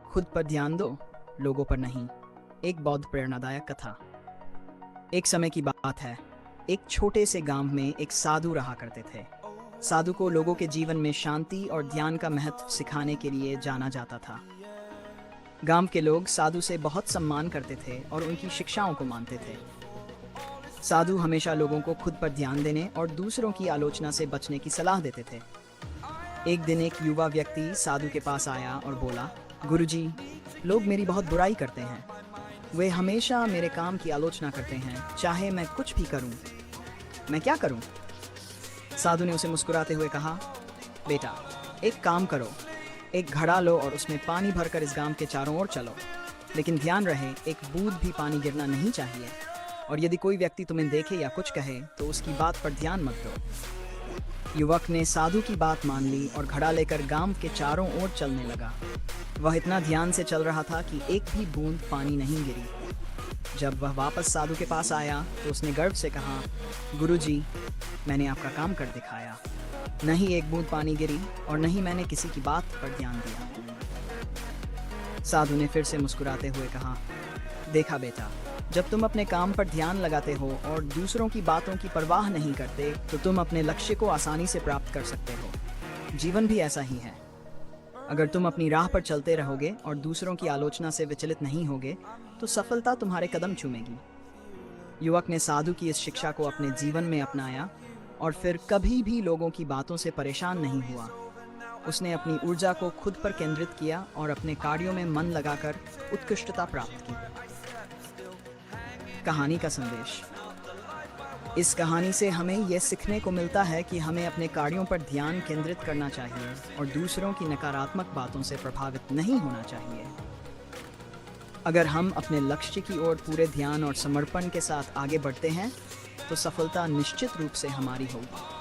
खुद पर ध्यान दो, लोगों पर नहीं। एक बौद्ध प्रेरणादायक कथा। एक समय की बात है, एक छोटे से गांव में एक साधु रहा करते थे। साधु को लोगों के जीवन में शांति और ध्यान का महत्व सिखाने के लिए जाना जाता था। गांव के लोग साधु से बहुत सम्मान करते थे और उनकी शिक्षाओं को मानते थे। साधु हमेशा लोगों को खुद पर ध्यान देने और दूसरों की आलोचना से बचने की सलाह देते थे। एक दिन एक युवा व्यक्ति साधु के पास आया और बोला, गुरुजी, लोग मेरी बहुत बुराई करते हैं। वे हमेशा मेरे काम की आलोचना करते हैं, चाहे मैं कुछ भी करूं। मैं क्या करूं? साधु ने उसे मुस्कुराते हुए कहा, बेटा, एक काम करो, एक घड़ा लो और उसमें पानी भरकर इस गांव के चारों ओर चलो। लेकिन ध्यान रहे, एक बूंद भी पानी गिरना नहीं चाहिए। और यदि कोई व्यक्ति तुम्हें देखे या कुछ कहे तो उसकी बात पर ध्यान मत दो। युवक ने साधु की बात मान ली और घड़ा लेकर गांव के चारों ओर चलने लगा। वह इतना ध्यान से चल रहा था कि एक भी बूंद पानी नहीं गिरी। जब वह वापस साधु के पास आया तो उसने गर्व से कहा, गुरुजी, मैंने आपका काम कर दिखाया। नहीं एक बूंद पानी गिरी और नहीं मैंने किसी की बात पर ध्यान दिया। साधु ने फिर से मुस्कुराते हुए कहा, देखा बेटा, जब तुम अपने काम पर ध्यान लगाते हो और दूसरों की बातों की परवाह नहीं करते तो तुम अपने लक्ष्य को आसानी से प्राप्त कर सकते हो। जीवन भी ऐसा ही है। अगर तुम अपनी राह पर चलते रहोगे और दूसरों की आलोचना से विचलित नहीं होगे तो सफलता तुम्हारे कदम चूमेगी। युवक ने साधु की इस शिक्षा को अपने जीवन में अपनाया और फिर कभी भी लोगों की बातों से परेशान नहीं हुआ। उसने अपनी ऊर्जा को खुद पर केंद्रित किया और अपने कार्यों में मन लगाकर उत्कृष्टता प्राप्त की। कहानी का संदेश। इस कहानी से हमें यह सीखने को मिलता है कि हमें अपने कार्यों पर ध्यान केंद्रित करना चाहिए और दूसरों की नकारात्मक बातों से प्रभावित नहीं होना चाहिए। अगर हम अपने लक्ष्य की ओर पूरे ध्यान और समर्पण के साथ आगे बढ़ते हैं तो सफलता निश्चित रूप से हमारी होगी।